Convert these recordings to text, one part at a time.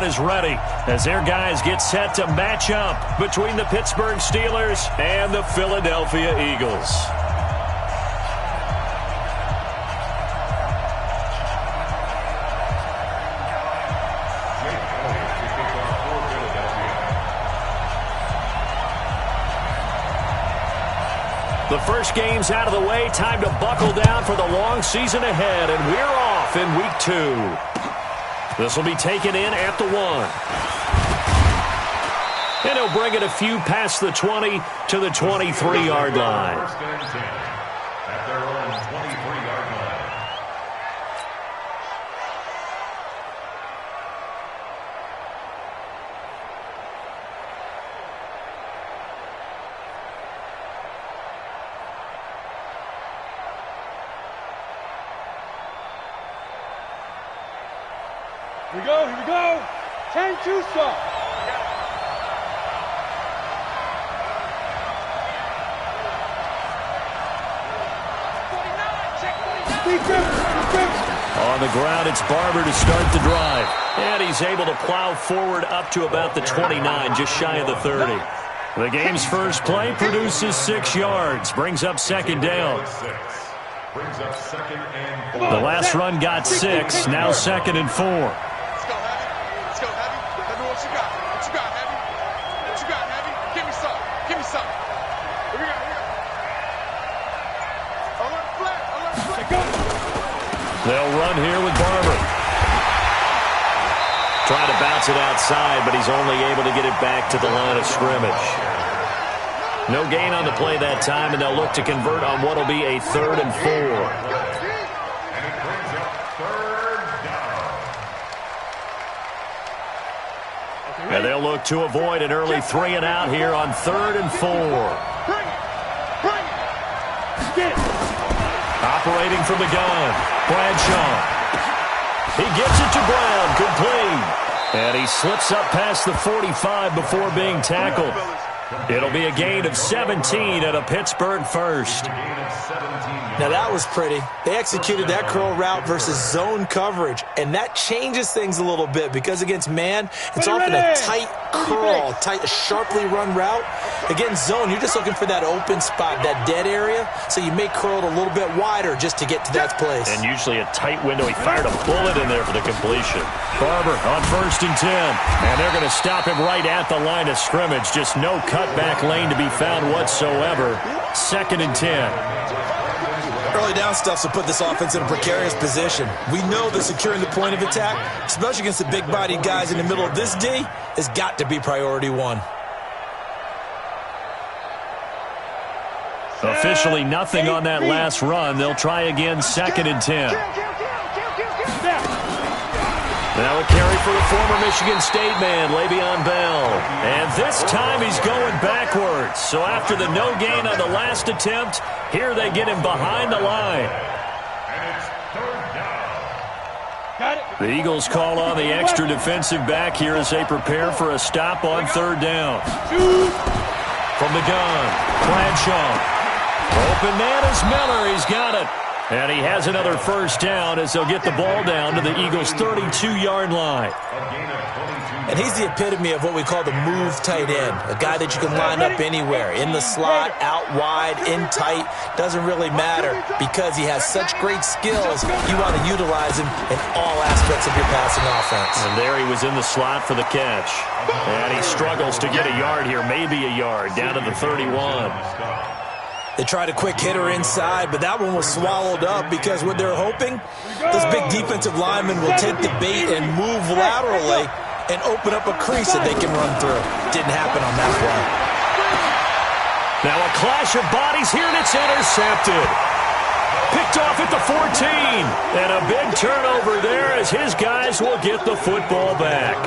is ready as their guys get set to match up between the Pittsburgh Steelers and the Philadelphia Eagles. The first game's out of the way. Time to buckle down for the long season ahead, and we're off in Week 2. This will be taken in at the 1. And he'll bring it a few past the 20 to the 23-yard line. First and 10 at their own 23-yard line. Here we go. 10-2 stop. On the ground, it's Barber to start the drive. And he's able to plow forward up to about the 29, just shy of the 30. The game's first play produces 6 yards, brings up second down. The last run got 6, now 2nd and 4. They'll run here with Barber. Trying to bounce it outside, but he's only able to get it back to the line of scrimmage. No gain on the play that time, and they'll look to convert on what will be a 3rd and 4. And it brings up 3rd down. And they'll look to avoid an early 3 and out here on 3rd and 4. Operating from the gun, Bradshaw. He gets it to Brown, complete. And he slips up past the 45 before being tackled. It'll be a gain of 17 and a Pittsburgh first. Now that was pretty. They executed that curl route versus zone coverage, and that changes things a little bit because against man, it's often a tight curl, sharply run route. Against zone, you're just looking for that open spot, that dead area, so you may curl it a little bit wider just to get to that place. And usually a tight window. He fired a bullet in there for the completion. Barber on 1st and 10, and they're going to stop him right at the line of scrimmage. Just no cutback lane to be found whatsoever. 2nd and 10. Early down stuff will put this offense in a precarious position. We know that securing the point of attack, especially against the big-bodied guys in the middle of this D, has got to be priority 1. Officially nothing on that last run. They'll try again 2nd and 10. Now a carry for the former Michigan State man, Le'Veon Bell. And this time he's going backwards. So after the no gain on the last attempt, here they get him behind the line. And it's 3rd down. The Eagles call on the extra defensive back here as they prepare for a stop on 3rd down. From the gun, Bradshaw. Open man is Miller. He's got it. And he has another first down as they'll get the ball down to the Eagles' 32-yard line. And he's the epitome of what we call the move tight end, a guy that you can line up anywhere, in the slot, out wide, in tight, doesn't really matter because he has such great skills. You want to utilize him in all aspects of your passing offense. And there he was in the slot for the catch. And he struggles to get a yard here, maybe a yard, down to the 31. They tried a quick hitter inside, but that one was swallowed up because what they're hoping, this big defensive lineman will take the bait and move laterally and open up a crease that they can run through. Didn't happen on that play. Now a clash of bodies here, and it's intercepted. Picked off at the 14. And a big turnover there as his guys will get the football back.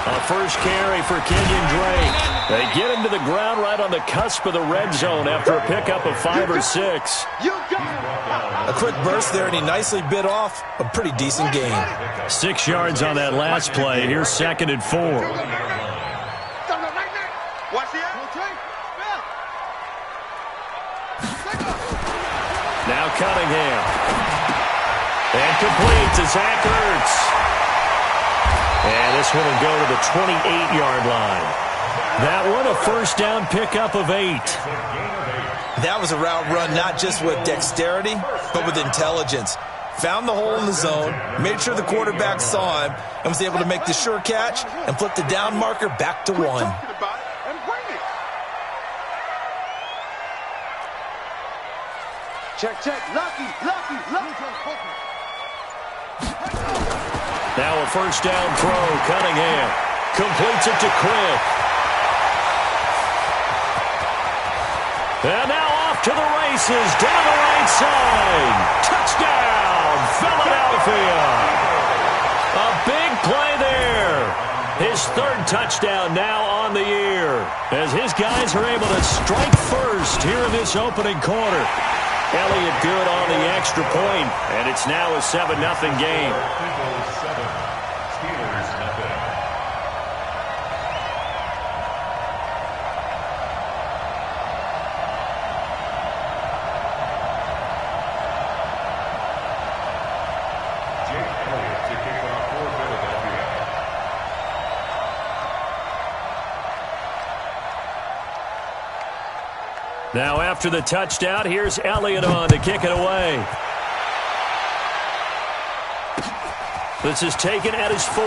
A first carry for Kenyon Drake. They get him to the ground right on the cusp of the red zone after a pickup of 5 or 6. A quick burst there, and he nicely bit off a pretty decent gain. 6 yards on that last play. Here's 2nd and 4. Now Cunningham. And complete to Zach Ertz. And this one will go to the 28-yard line. That one a first down pickup of 8. That was a route run not just with dexterity, but with intelligence. Found the hole in the zone, made sure the quarterback saw him, and was able to make the sure catch and flip the down marker back to 1. Check, lucky. Now a first down throw. Cunningham completes it to Quick. And now off to the races down the right side. Touchdown, Philadelphia. A big play there. His 3rd touchdown now on the year as his guys are able to strike first here in this opening quarter. Elliott good on the extra point, and it's now a 7-0 game. Eagles 7, Steelers nothing. Jake Elliott to kick off for Philadelphia. Now after the touchdown, here's Elliott on to kick it away. This is taken at his 4.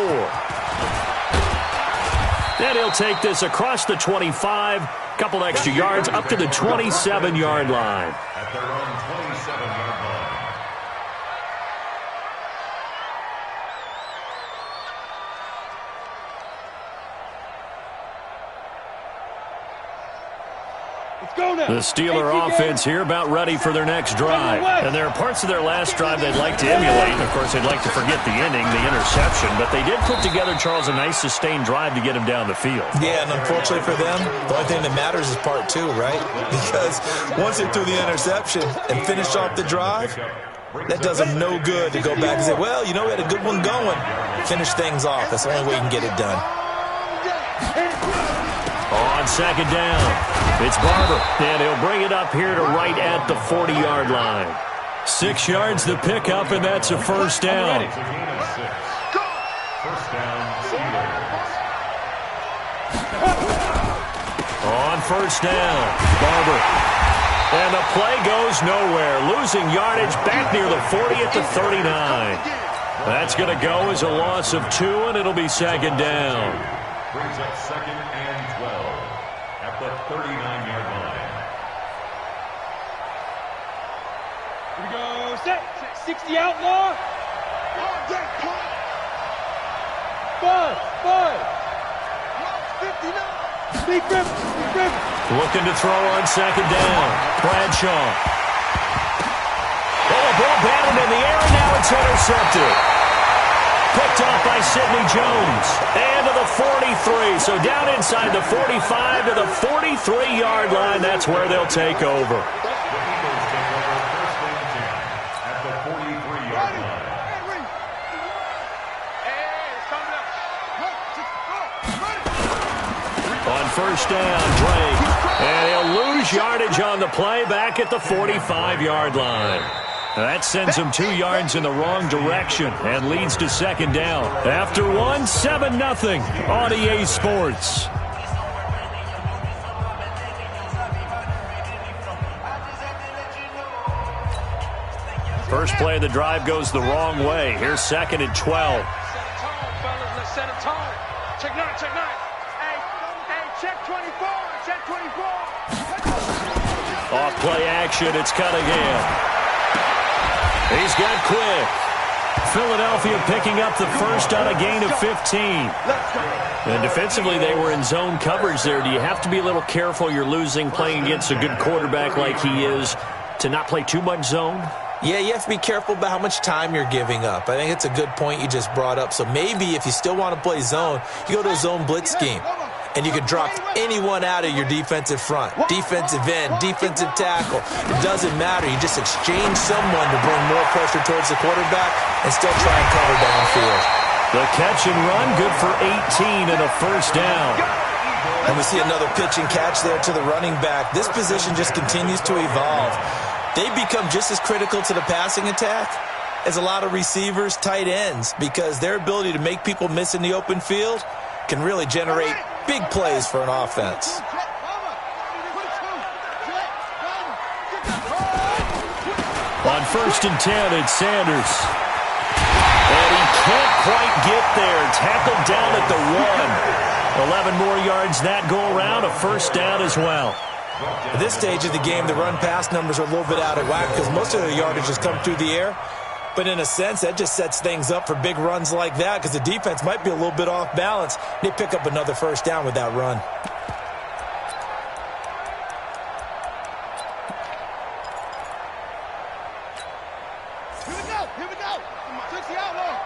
And he'll take this across the 25, couple extra yards up to the 27-yard line. At their own 27-yard line. The Steeler offense here about ready for their next drive. And there are parts of their last drive they'd like to emulate. And, of course, they'd like to forget the ending, the interception. But they did put together, Charles, a nice sustained drive to get him down the field. Yeah, and unfortunately for them, the only thing that matters is part 2, right? Because once they threw the interception and finished off the drive, that does them no good to go back and say, well, you know, we had a good one going. Finish things off. That's the only way you can get it done. On 2nd down, it's Barber, and he'll bring it up here to right at the 40-yard line. 6 yards the pickup, and that's a first down. First down, Steelers. On first down, Barber. And the play goes nowhere, losing yardage back near the 40 at the 39. That's going to go as a loss of 2, and it'll be 2nd down. Brings up 2nd and 12 at the 39-yard line. Here we go. Set. 60 outlaw. 5. 59. Big rip. Looking to throw on 2nd down. Bradshaw. Oh, a ball batted in the air, and now it's intercepted. Picked off by Sidney Jones. And to the 43. So down inside the 45 to the 43-yard line. That's where they'll take over. The Eagles take over first and 10 at the 43-yard line. On first down, Drake. And he'll lose yardage on the play back at the 45-yard line. That sends him 2 yards in the wrong direction and leads to 2nd down. After 7-0 on EA Sports. First play of the drive goes the wrong way. Here's 2nd and 12. Let's set a tone. Check 9. Hey, check 24. Check 24. Off play action, it's Cunningham. He's got Quick. Philadelphia picking up the first on a gain of 15. And defensively, they were in zone coverage there. Do you have to be a little careful? You're losing, playing against a good quarterback like he is, to not play too much zone? Yeah, you have to be careful about how much time you're giving up. I think it's a good point you just brought up. So maybe if you still want to play zone, you go to a zone blitz scheme. And you can drop anyone out of your defensive front. Defensive end, defensive tackle. It doesn't matter. You just exchange someone to bring more pressure towards the quarterback and still try and cover downfield. The catch and run, good for 18 and a first down. And we see another pitch and catch there to the running back. This position just continues to evolve. They become just as critical to the passing attack as a lot of receivers, tight ends, because their ability to make people miss in the open field can really generate big plays for an offense. On 1st and 10, it's Sanders. And he can't quite get there. Tackled down at the 1. 11 more yards that go around, a first down as well. At this stage of the game, the run-pass numbers are a little bit out of whack because most of the yardage has come through the air. But in a sense, that just sets things up for big runs like that because the defense might be a little bit off balance. They pick up another first down with that run. Here we go. Fix the outlaw.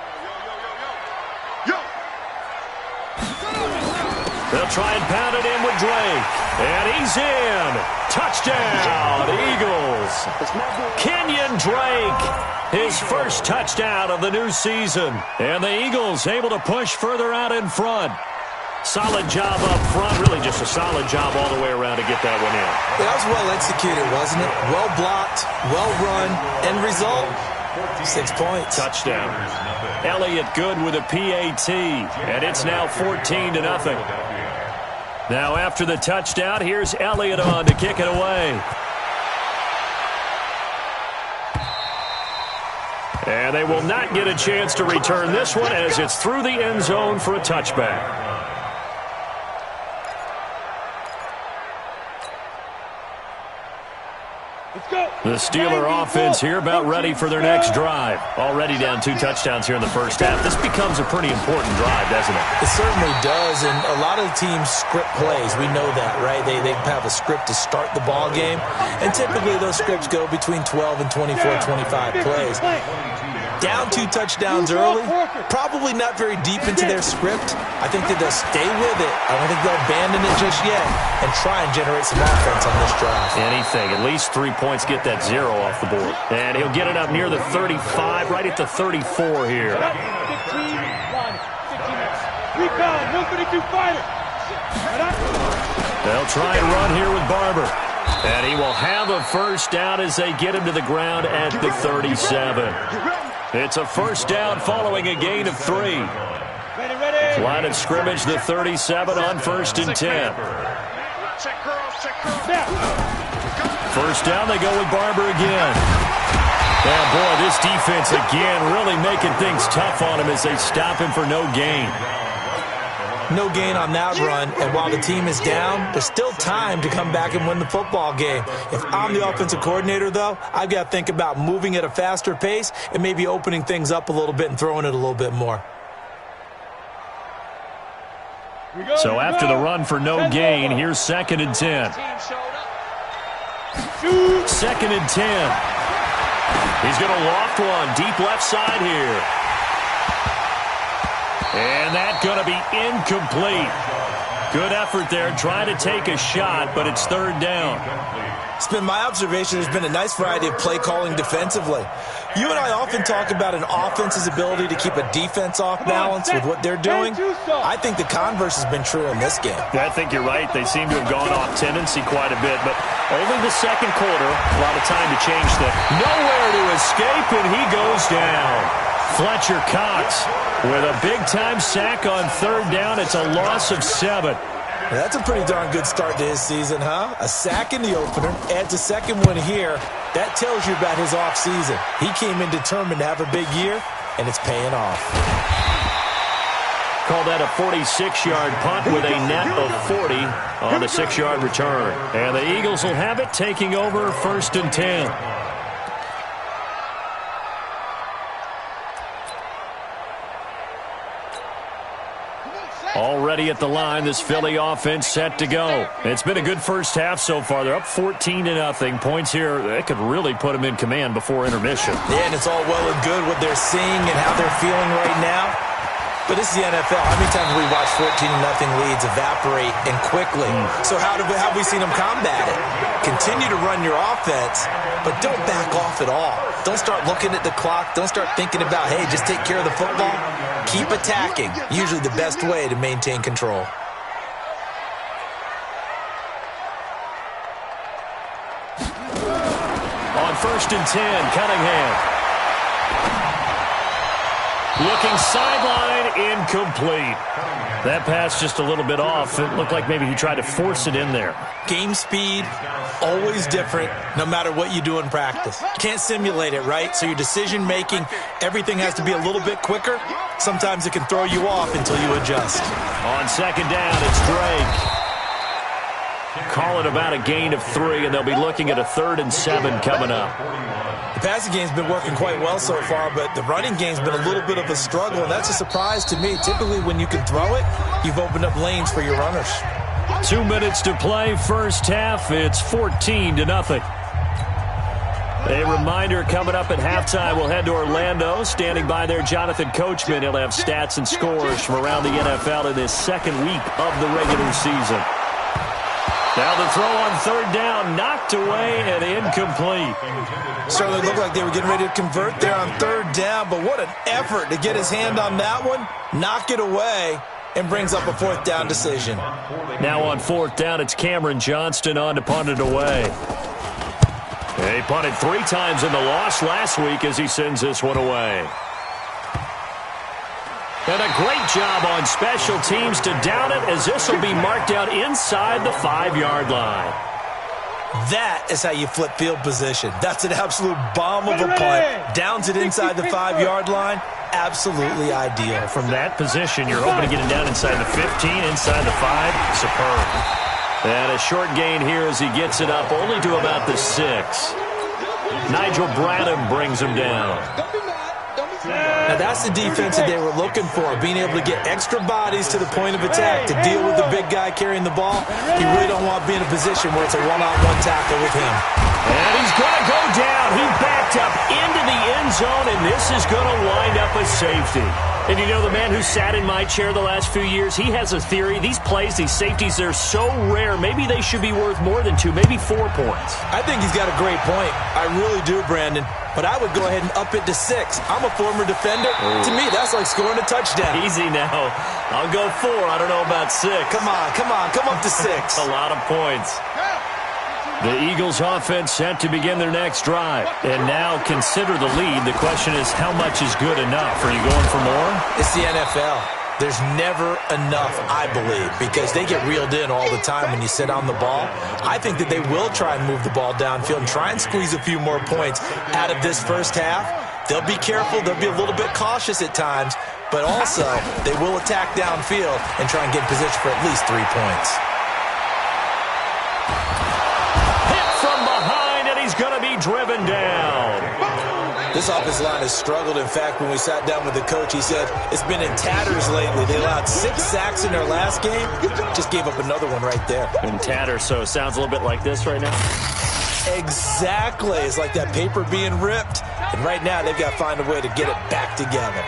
They'll try and pound it in with Drake. And he's in. Touchdown, Eagles. Kenyon Drake, his first touchdown of the new season. And the Eagles able to push further out in front. Solid job up front. Really just a solid job all the way around to get that one in. That was well executed, wasn't it? Well blocked, well run. End result, 6 points. Touchdown. Elliott good with a PAT. And it's now 14-0. Now after the touchdown, here's Elliott on to kick it away. And they will not get a chance to return this one as it's through the end zone for a touchback. The Steeler offense here about ready for their next drive. Already down 2 touchdowns here in the first half. This becomes a pretty important drive, doesn't it? It certainly does, and a lot of teams script plays. We know that, right? They have a script to start the ball game, and typically those scripts go between 12 and 24, 25 plays. Down 2 touchdowns early, probably not very deep into their script. I think that they'll stay with it. I don't think they'll abandon it just yet and try and generate some offense on this drive. Anything, at least 3 points, get that 0 off the board. And he'll get it up near the 35, right at the 34 here. 15, 1, 15 Rebound, 152 fighter. They'll try and run here with Barber. And he will have a first down as they get him to the ground at the 37. It's a first down following a gain of 3. Line of scrimmage, the 37 on 1st and 10. First down, they go with Barber again. And boy, this defense again really making things tough on him as they stop him for no gain. No gain on that run, and while the team is down, there's still time to come back and win the football game. If I'm the offensive coordinator, though, I've got to think about moving at a faster pace and maybe opening things up a little bit and throwing it a little bit more. So after the run for no gain, here's 2nd and 10. 2nd and 10. He's going to loft one deep left side here. And that's going to be incomplete. Good effort there, trying to take a shot, but it's 3rd down. It's been my observation there's been a nice variety of play calling defensively. You and I often talk about an offense's ability to keep a defense off balance with what they're doing. I think the converse has been true in this game. I think you're right. They seem to have gone off tendency quite a bit, but only the 2nd quarter, a lot of time to change that. Nowhere to escape, and he goes down. Fletcher Cox with a big-time sack on 3rd down. It's a loss of 7. That's a pretty darn good start to his season, huh? A sack in the opener, adds a 2nd one here. That tells you about his offseason. He came in determined to have a big year, and it's paying off. Call that a 46-yard punt with a net of 40 on the 6-yard return. And the Eagles will have it, taking over 1st and 10. Already at the line, this Philly offense set to go. It's been a good first half so far. They're up 14-0. Points here, they could really put them in command before intermission. Yeah, and it's all well and good what they're seeing and how they're feeling right now. But this is the NFL. How many times have we watched 14-0 leads evaporate and quickly? So how have we seen them combat it? Continue to run your offense, but don't back off at all. Don't start looking at the clock. Don't start thinking about, hey, just take care of the football. Keep attacking. Usually the best way to maintain control. On 1st and 10, Cunningham. Looking sideline, incomplete. That pass just a little bit off. It looked like maybe he tried to force it in there. Game speed, always different, no matter what you do in practice. Can't simulate it, right? So your decision-making, everything has to be a little bit quicker. Sometimes it can throw you off until you adjust. On 2nd down, it's Drake. Call it about a gain of 3, and they'll be looking at a 3rd and 7 coming up. The passing game's been working quite well so far, but the running game's been a little bit of a struggle, and that's a surprise to me. Typically, when you can throw it, you've opened up lanes for your runners. 2 minutes to play, first half. It's 14-0. A reminder coming up at halftime, we'll head to Orlando. Standing by there, Jonathan Coachman. He'll have stats and scores from around the NFL in this second week of the regular season. Now the throw on 3rd down, knocked away and incomplete. Certainly looked like they were getting ready to convert there on 3rd down, but what an effort to get his hand on that one, knock it away, and brings up a 4th down decision. Now on 4th down, it's Cameron Johnston on to punt it away. He punted 3 times in the loss last week as he sends this one away. And a great job on special teams to down it, as this will be marked out inside the 5-yard line. That is how you flip field position. That's an absolute bomb of a punt. Downs it inside the 5-yard line. Absolutely ideal. From that position, you're hoping to get it down inside the 15, inside the 5. Superb. And a short gain here as he gets it up only to about the 6. Nigel Bradham brings him down. Now that's the defense that they were looking for, being able to get extra bodies to the point of attack to deal with the big guy carrying the ball. You really don't want to be in a position where it's a one-on-one tackle with him. And he's going to go down. He backed up into the end zone, and this is going to wind up a safety. And you know, the man who sat in my chair the last few years, he has a theory. These plays, these safeties, they're so rare. Maybe they should be worth more than 2, maybe 4 points. I think he's got a great point. I really do, Brandon. But I would go ahead and up it to 6. I'm a former defender. Ooh. To me, that's like scoring a touchdown. Easy now. I'll go 4. I don't know about 6. Come on. Come up to 6. A lot of points. The Eagles offense set to begin their next drive. And now consider the lead. The question is, how much is good enough? Are you going for more? It's the NFL. There's never enough, I believe, because they get reeled in all the time when you sit on the ball. I think that they will try and move the ball downfield and try and squeeze a few more points out of this first half. They'll be careful. They'll be a little bit cautious at times, but also they will attack downfield and try and get in position for at least 3 points. Hit from behind, and he's going to be driven down. This offensive line has struggled. In fact, when we sat down with the coach, he said it's been in tatters lately. They allowed 6 sacks in their last game. Just gave up another one right there. In tatters, so it sounds a little bit like this right now? Exactly. It's like that paper being ripped. And right now, they've got to find a way to get it back together.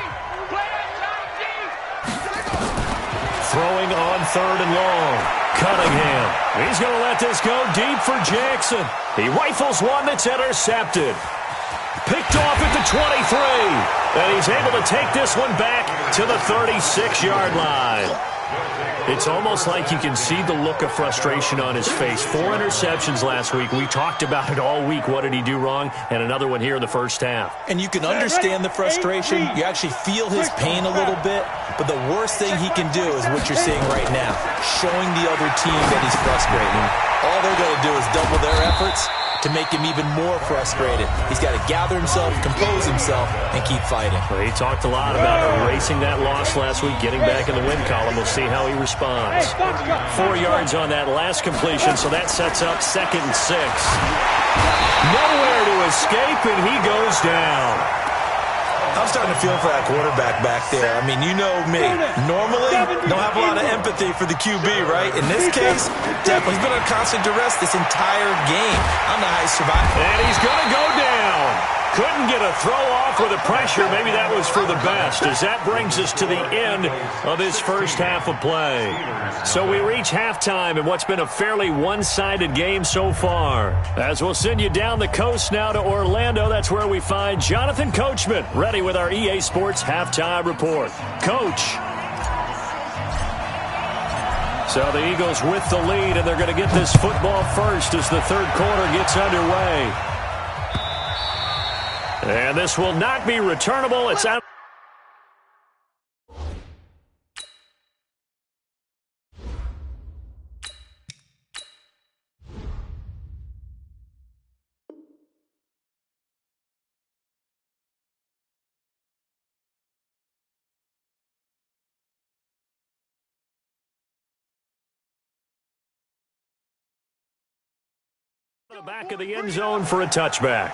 Throwing on 3rd and long. Cunningham. He's going to let this go deep for Jackson. He rifles one that's intercepted. Picked off at the 23, and he's able to take this one back to the 36-yard line. It's almost like you can see the look of frustration on his face. 4 interceptions last week. We talked about it all week. What did he do wrong? And another one here in the first half. And you can understand the frustration. You actually feel his pain a little bit. But the worst thing he can do is what you're seeing right now, showing the other team that he's frustrated. All they're going to do is double their efforts to make him even more frustrated. He's got to gather himself, compose himself, and keep fighting. Well, he talked a lot about erasing that loss last week, getting back in the win column. We'll see how he responds. 4 yards on that last completion, so that sets up 2nd and 6. Nowhere to escape, and he goes down. I'm starting to feel for that quarterback back there. I mean, you know me. Normally, don't have a lot of empathy for the QB, right? In this case, definitely he's been under constant duress this entire game. I don't know how he survived. And he's going to go down. Couldn't get a throw off with the pressure. Maybe that was for the best, as that brings us to the end of this first half of play. So we reach halftime in what's been a fairly one-sided game so far. As we'll send you down the coast now to Orlando, that's where we find Jonathan Coachman, ready with our EA Sports halftime report. Coach. So the Eagles with the lead, and they're going to get this football first as the third quarter gets underway. And this will not be returnable. It's out. The back of the end zone for a touchback.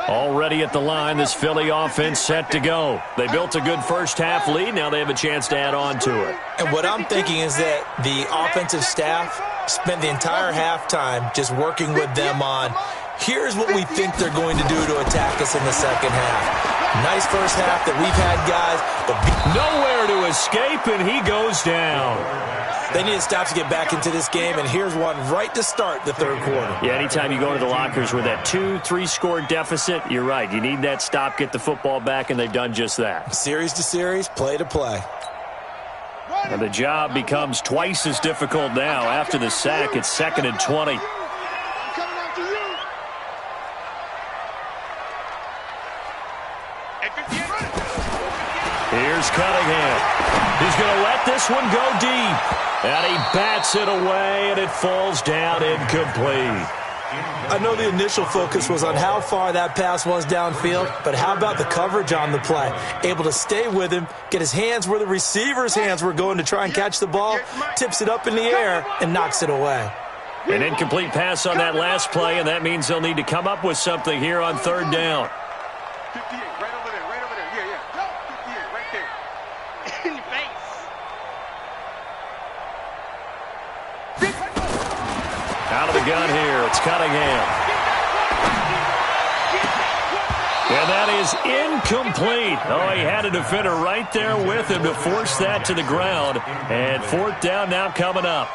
Already at the line, this Philly offense set to go. They built a good first-half lead. Now they have a chance to add on to it. And what I'm thinking is that the offensive staff spent the entire halftime just working with them on, here's what we think they're going to do to attack us in the second half. Nice first half that we've had, guys. But nowhere to escape, and he goes down. They need to stop to get back into this game, and here's one right to start the third quarter. Yeah, anytime you go to the lockers with that 2-3 score deficit, you're right. You need that stop, get the football back, and they've done just that. Series to series, play to play. And the job becomes twice as difficult now. After the sack, it's 2nd and 20. Here's Cunningham. He's going to let this one go deep. And he bats it away, and it falls down incomplete. I know the initial focus was on how far that pass was downfield, but how about the coverage on the play? Able to stay with him, get his hands where the receiver's hands were going to try and catch the ball, tips it up in the air, and knocks it away. An incomplete pass on that last play, and that means they'll need to come up with something here on third down. 58, right over there, right over there. Yeah. 58, right there. In the face. Out of the gun here, it's Cunningham. And that is incomplete. Oh, he had a defender right there with him to force that to the ground. And fourth down now coming up.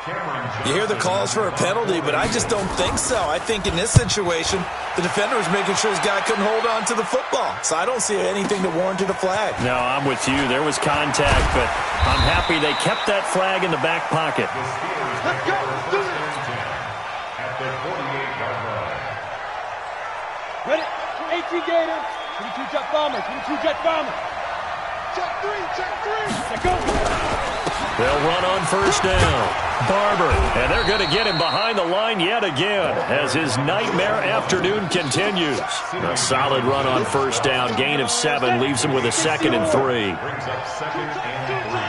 You hear the calls for a penalty, but I just don't think so. I think in this situation, the defender was making sure his guy couldn't hold on to the football. So I don't see anything that warranted a flag. No, I'm with you. There was contact, but I'm happy they kept that flag in the back pocket. Let's go. At the 48-yard line. Ready? 18 Gators. 22 Jet Bombers. 22 Jet Bombers. Check three. Let's go. They'll run on first down. Barber. And they're going to get him behind the line yet again as his nightmare afternoon continues. A solid run on first down. Gain of 7 leaves him with a 2nd and 3. Brings up 2nd and 3.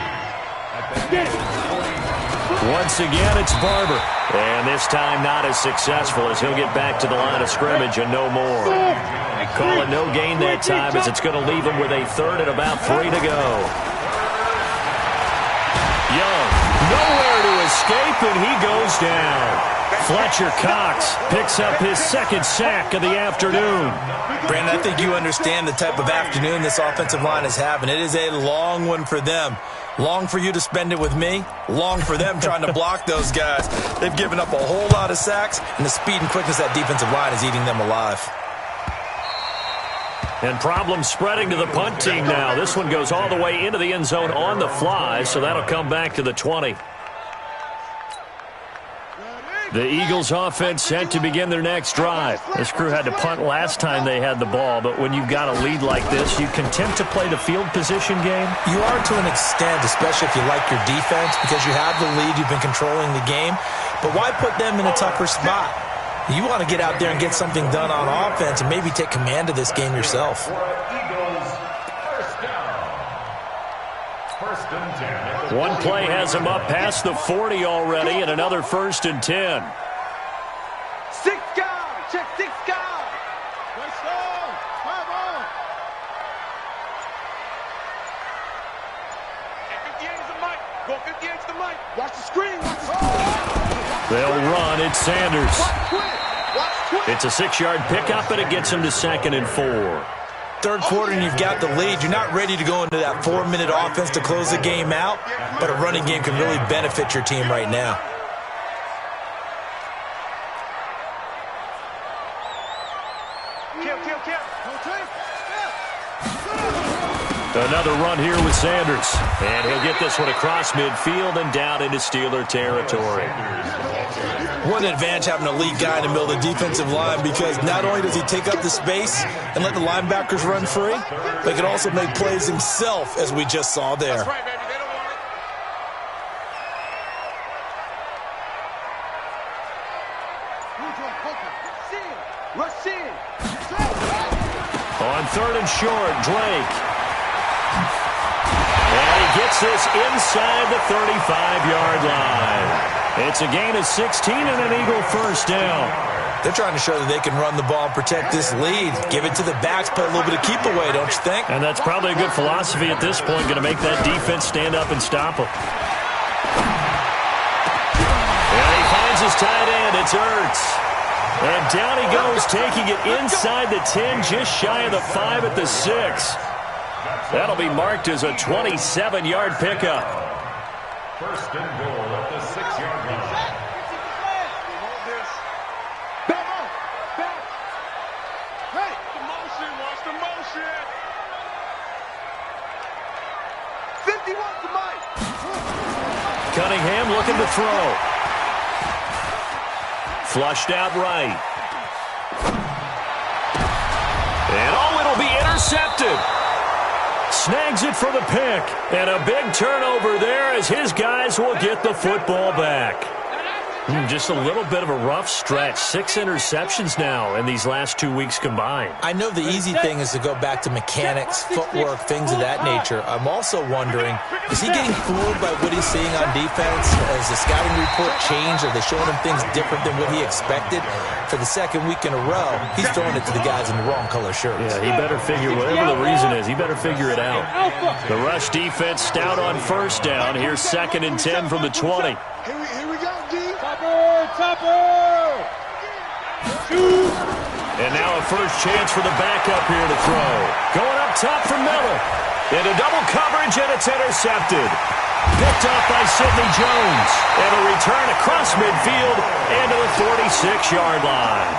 At the Once again, it's Barber. And this time not as successful as he'll get back to the line of scrimmage and no more. Call it no gain that time as it's going to leave him with a 3rd and about 3 to go. Young, nowhere to escape, and he goes down. Fletcher Cox picks up his 2nd sack of the afternoon. Brandon, I think you understand the type of afternoon this offensive line is having. It is a long one for them. Long for you to spend it with me. Long for them trying to block those guys. They've given up a whole lot of sacks, and the speed and quickness of that defensive line is eating them alive. And problems spreading to the punt team now. This one goes all the way into the end zone on the fly, so that'll come back to the 20. The Eagles offense set to begin their next drive. This crew had to punt last time they had the ball, but when you've got a lead like this, you content to play the field position game? You are to an extent, especially if you like your defense, because you have the lead, you've been controlling the game. But why put them in a tougher spot? You want to get out there and get something done on offense and maybe take command of this game yourself. Eagles, first down. First and 10. One play has him up past the 40 already, and another 1st and 10. 6 guys. Watch the screen. They'll run. It's Sanders. It's a 6-yard pickup, and it gets him to 2nd and 4. Third quarter and you've got the lead. You're not ready to go into that 4-minute offense to close the game out, but a running game can really benefit your team right now. Another run here with Sanders. And he'll get this one across midfield and down into Steeler territory. What an advantage having a lead guy in the middle of the defensive line, because not only does he take up the space and let the linebackers run free, but he can also make plays himself, as we just saw there. On 3rd and short, Drake. And he gets this inside the 35-yard line. It's a gain of 16 and an Eagle first down. They're trying to show that they can run the ball and protect this lead. Give it to the backs, play a little bit of keep away, don't you think? And that's probably a good philosophy at this point, going to make that defense stand up and stop him. And he finds his tight end. It's Ertz. And down he goes, taking it inside the 10, just shy of the 5 at the 6. That'll be marked as a 27-yard pickup. First and goal at the 6-yard line. Hey, the motion, watch the motion. 51 to Mike. Cunningham looking to throw. Flushed out right. And it'll be intercepted. Snags it for the pick. And a big turnover there as his guys will get the football back. Just a little bit of a rough stretch. 6 interceptions now in these last 2 weeks combined. I know the easy thing is to go back to mechanics, footwork, things of that nature. I'm also wondering, is he getting fooled by what he's seeing on defense? Has the scouting report changed? Are they showing him things different than what he expected? For the 2nd week in a row, he's throwing it to the guys in the wrong color shirts. Yeah, he better figure, whatever the reason is, he better figure it out. The rush defense stout on first down. Here's 2nd and 10 from the 20. Here we go, D. Topper! Shoot! And now a first chance for the backup here to throw. Going up top for Miller. Into double coverage, and it's intercepted. Picked off by Sidney Jones. And a return across midfield into the 46-yard line.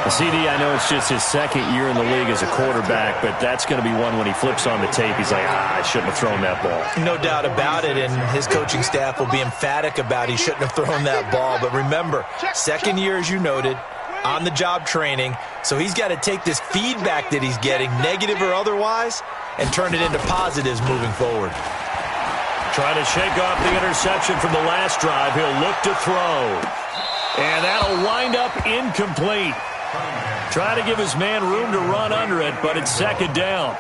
CD, I know it's just his 2nd year in the league as a quarterback, but that's going to be one when he flips on the tape. He's like, I shouldn't have thrown that ball. No doubt about it, and his coaching staff will be emphatic about he shouldn't have thrown that ball. But remember, 2nd year, as you noted, on-the-job training, so he's got to take this feedback that he's getting, negative or otherwise, and turn it into positives moving forward. Trying to shake off the interception from the last drive. He'll look to throw. And that'll wind up incomplete. Try to give his man room to run under it, but it's 2nd down.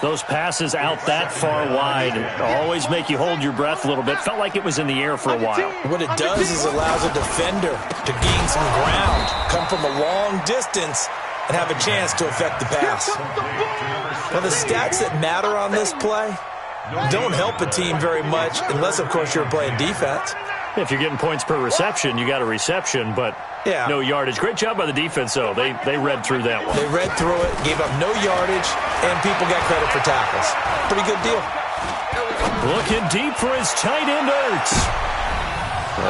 Those passes out that far wide always make you hold your breath a little bit. Felt like it was in the air for a while. What it does is allows a defender to gain some ground, come from a long distance, and have a chance to affect the pass. Now, the stats that matter on this play don't help a team very much unless, of course, you're playing defense. If you're getting points per reception, you got a reception, but no yardage. Great job by the defense, though. They read through that one. They read through it, gave up no yardage, and people got credit for tackles. Pretty good deal. Looking deep for his tight end, Ertz.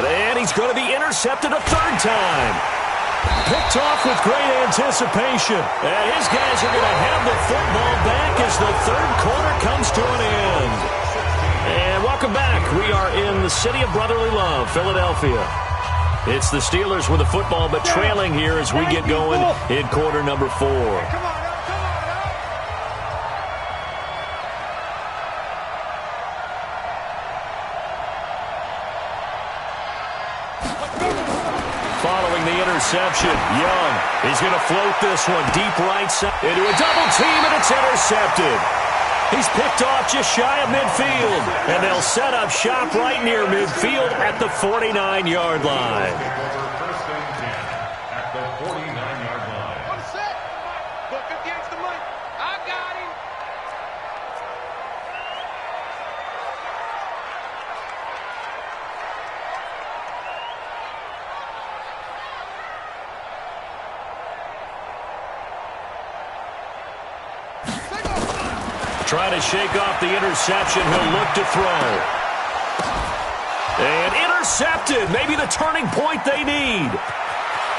And he's going to be intercepted a 3rd time. Picked off with great anticipation. And his guys are going to have the football back as the 3rd quarter comes to an end. And welcome back. We are in the city of brotherly love, Philadelphia. It's the Steelers with the football, but trailing here as we get going in quarter number 4. Following the interception, Young is going to float this one deep right side into a double team, and it's intercepted. He's picked off just shy of midfield, and they'll set up shop right near midfield at the 49-yard line. First and 10 at the 49-yard line. What is that? Look against the mic. I got him. trying to shake off the interception. He'll look to throw. And intercepted. Maybe the turning point they need.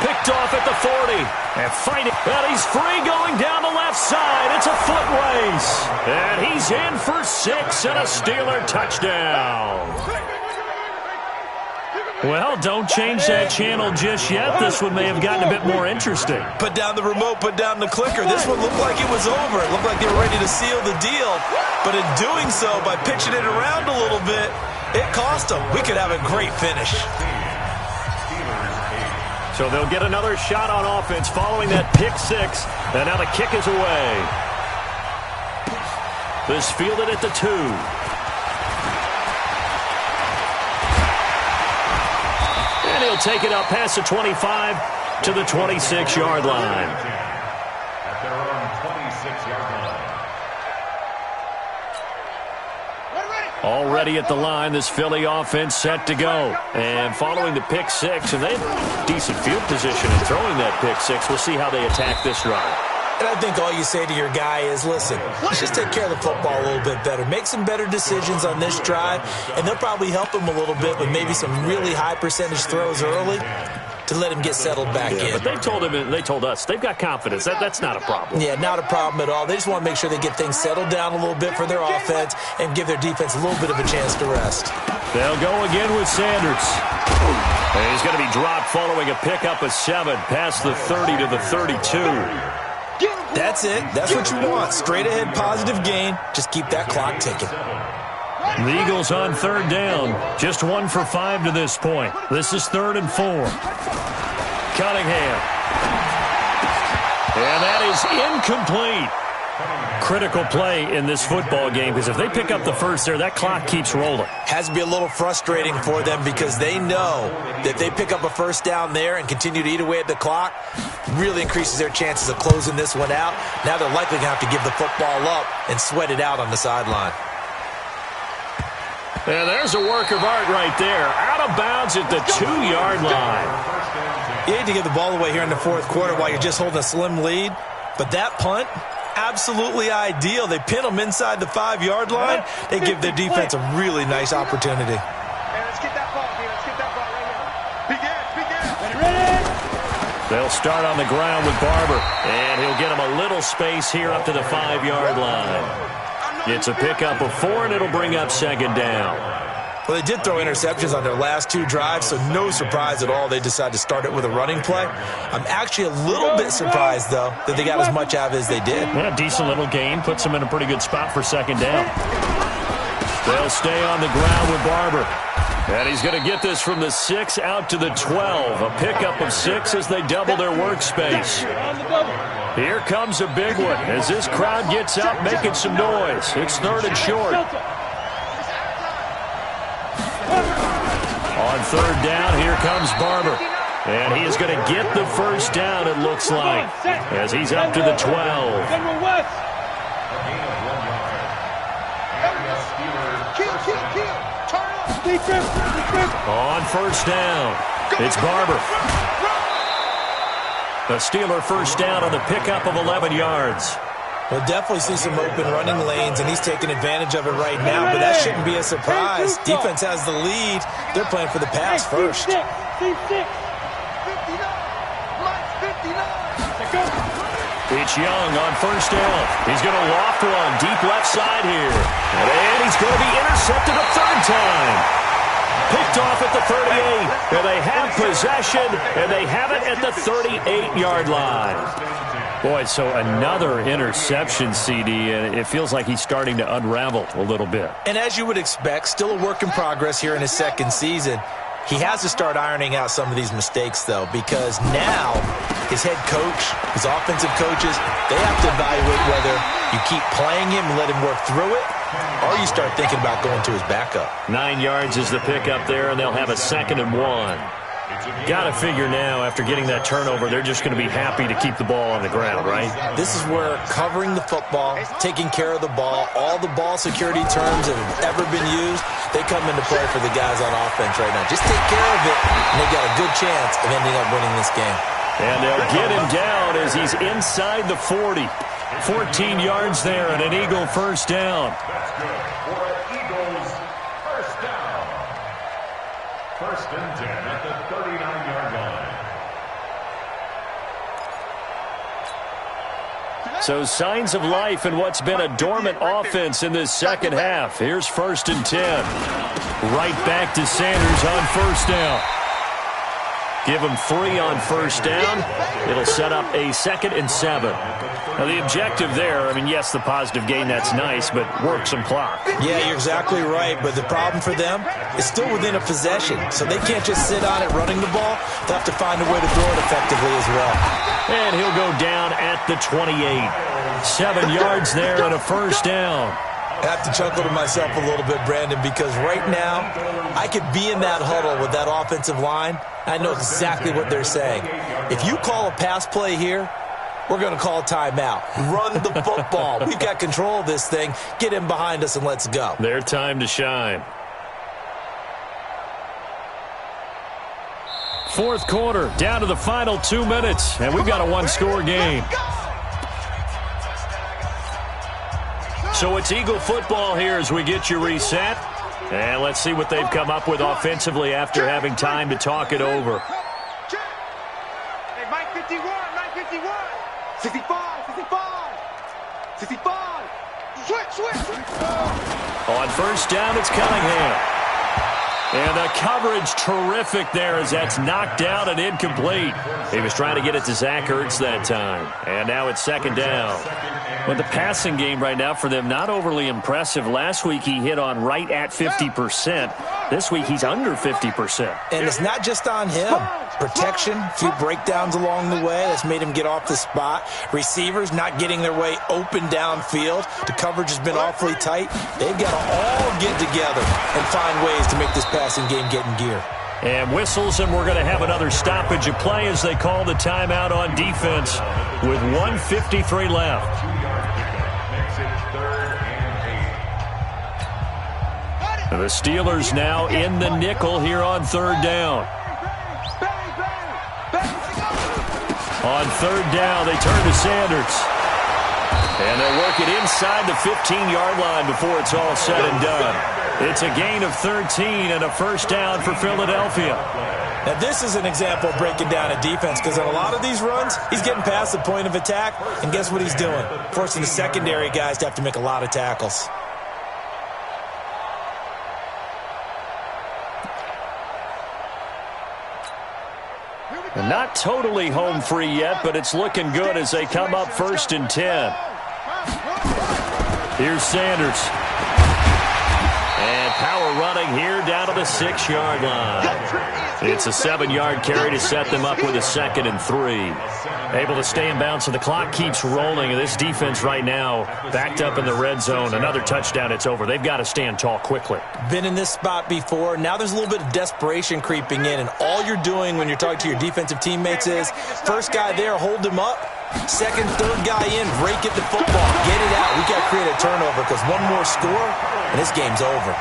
Picked off at the 40. And fighting. And he's free going down the left side. It's a foot race. And he's in for 6 and a Steeler touchdown. Well, don't change that channel just yet. This one may have gotten a bit more interesting. Put down the remote, put down the clicker. This one looked like it was over. It looked like they were ready to seal the deal. But in doing so, by pitching it around a little bit, it cost them. We could have a great finish. So they'll get another shot on offense following that pick 6. And now the kick is away. This fielded at the 2. And he'll take it up past the 25 to the 26-yard line. At their own 26-yard line. Already at the line, this Philly offense set to go. And following the pick 6, and they have decent field position in throwing that pick 6. We'll see how they attack this drive. And I think all you say to your guy is, listen, let's just take care of the football a little bit better. Make some better decisions on this drive, and they'll probably help him a little bit with maybe some really high percentage throws early to let him get settled back in. But they told him, and they told us, they've got confidence. That's not a problem. Yeah, not a problem at all. They just want to make sure they get things settled down a little bit for their offense and give their defense a little bit of a chance to rest. They'll go again with Sanders. And he's going to be dropped following a pickup of 7 past the 30 to the 32. That's it. That's what you want. Straight ahead positive gain. Just keep that clock ticking. The Eagles on 3rd down. Just 1 for 5 to this point. This is 3rd and 4. Cunningham. And that is incomplete. Critical play in this football game, because if they pick up the first there, that clock keeps rolling. Has to be a little frustrating for them because they know that if they pick up a first down there and continue to eat away at the clock, really increases their chances of closing this one out. Now they're likely going to have to give the football up and sweat it out on the sideline. And there's a work of art right there. Out of bounds at the 2-yard line. You hate to give the ball away here in the 4th quarter while you're just holding a slim lead, but that punt, absolutely ideal. They pin them inside the 5-yard line. They give their defense a really nice opportunity. Hey, let's get that ball, man. Let's get that ball right here. Begin. Ready? They'll start on the ground with Barber, and he'll get him a little space here up to the 5-yard line. It's a pickup of 4, and it'll bring up 2nd down. Well, they did throw interceptions on their last 2 drives, so no surprise at all they decided to start it with a running play. I'm actually a little bit surprised, though, that they got as much out of it as they did. Yeah, decent little gain. Puts them in a pretty good spot for 2nd down. They'll stay on the ground with Barber. And he's going to get this from the 6 out to the 12. A pickup of 6 as they double their workspace. Here comes a big one as this crowd gets out making some noise. It's 3rd and short. On 3rd down, here comes Barber. And he is going to get the first down, it looks like, as he's up to the 12. On 1st down, it's Barber. The Steeler first down on the pickup of 11 yards. We'll definitely see some open running lanes, and he's taking advantage of it right now, but that shouldn't be a surprise. Defense has the lead. They're playing for the pass first. It's Young on 1st down. He's going to loft one deep left side here. And he's going to be intercepted a 3rd time. Picked off at the 38. And they have possession, and they have it at the 38-yard line. Boy, so another interception, CD, and it feels like he's starting to unravel a little bit. And as you would expect, still a work in progress here in his 2nd season. He has to start ironing out some of these mistakes, though, because now his head coach, his offensive coaches, they have to evaluate whether you keep playing him and let him work through it, or you start thinking about going to his backup. 9 yards is the pickup there, and they'll have a 2nd and 1. Got to figure now, after getting that turnover, they're just going to be happy to keep the ball on the ground, right? This is where covering the football, taking care of the ball, all the ball security terms that have ever been used, they come into play for the guys on offense right now. Just take care of it, and they've got a good chance of ending up winning this game. And they'll get him down as he's inside the 40. 14 yards there and an Eagle first down. That's good for an Eagles first down. First and 10 at the 39-yard line. So signs of life in what's been a dormant offense in this second half. Here's first and 10. Right back to Sanders on first down. Give him 3 on first down. It'll set up a 2nd and 7. Now, the objective there, I mean, yes, the positive gain, that's nice, but work some clock. Yeah, you're exactly right, but the problem for them is still within a possession, so they can't just sit on it running the ball. They'll have to find a way to throw it effectively as well. And he'll go down at the 28. 7 yards there and a first down. I have to chuckle to myself a little bit, Brandon, because right now I could be in that huddle with that offensive line. I know exactly what they're saying. If you call a pass play here, we're going to call a timeout. Run the football. We've got control of this thing. Get in behind us and let's go. Their time to shine. Fourth quarter, down to the final 2 minutes, and we've got a one-score game. So it's Eagle football here as we get you reset. And let's see what they've come up with offensively after having time to talk it over. Hey, Mike 51, Mike 51. 65, 65. 65. Switch. On first down, it's Cunningham. And the coverage terrific there as that's knocked down and incomplete. He was trying to get it to Zach Ertz that time. And now it's second down. But the passing game right now for them, not overly impressive. Last week he hit on right at 50%. This week he's under 50%. And it's not just on him. Protection, a few breakdowns along the way. That's made him get off the spot. Receivers not getting their way open downfield. The coverage has been awfully tight. They've got to all get together and find ways to make this passing game get in gear. And whistles, and we're going to have another stoppage of play as they call the timeout on defense with 1:53 left. The Steelers now in the nickel here on third down. On third down, they turn to Sanders. And they'll work it inside the 15-yard line before it's all said and done. It's a gain of 13 and a first down for Philadelphia. Now, this is an example of breaking down a defense because on a lot of these runs, he's getting past the point of attack, and guess what he's doing? Forcing the secondary guys to have to make a lot of tackles. And not totally home free yet, but it's looking good as they come up first and 10. Here's Sanders. And power running here down to the 6-yard line. It's a 7-yard carry to set them up with a 2nd and 3. Able to stay in bounds, so the clock keeps rolling. This defense right now backed up in the red zone. Another touchdown, it's over. They've got to stand tall quickly. Been in this spot before. Now there's a little bit of desperation creeping in, and all you're doing when you're talking to your defensive teammates is first guy there, hold him up. Second, third guy in, break it the football. Get it out. We got to create a turnover because one more score, and this game's over.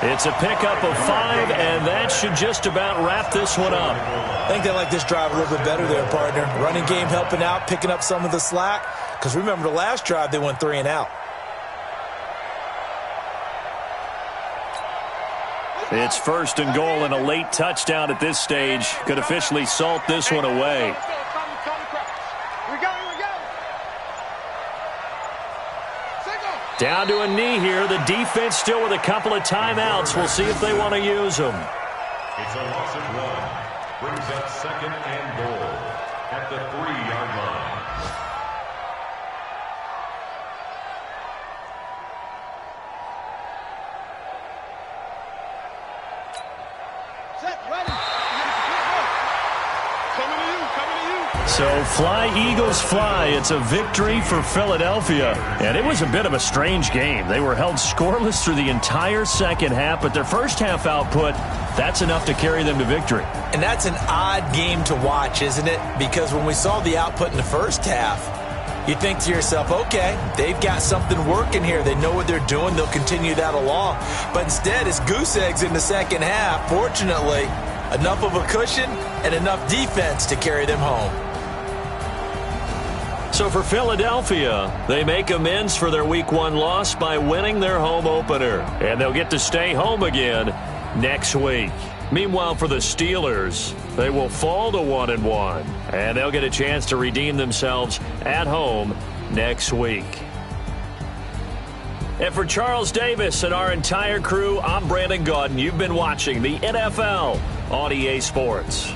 It's a pickup of 5, and that should just about wrap this one up. I think they like this drive a little bit better there, partner. Running game helping out, picking up some of the slack. Because remember, the last drive, they went 3 and out. It's first and goal, and a late touchdown at this stage could officially salt this one away. Down to a knee here. The defense still with a couple of timeouts. We'll see if they want to use them. It's a loss of 1. Brings up second and goal at the 3-yard line. Set, ready. Coming to you. So fly, Eagles, fly. It's a victory for Philadelphia. And it was a bit of a strange game. They were held scoreless through the entire second half, but their first half output, that's enough to carry them to victory. And that's an odd game to watch, isn't it? Because when we saw the output in the first half, you think to yourself, okay, they've got something working here. They know what they're doing. They'll continue that along. But instead, it's goose eggs in the second half. Fortunately, enough of a cushion and enough defense to carry them home. So for Philadelphia, they make amends for their Week 1 loss by winning their home opener. And they'll get to stay home again next week. Meanwhile, for the Steelers, they will fall to 1-1. And they'll get a chance to redeem themselves at home next week. And for Charles Davis and our entire crew, I'm Brandon Gaudin. You've been watching the NFL on EA Sports.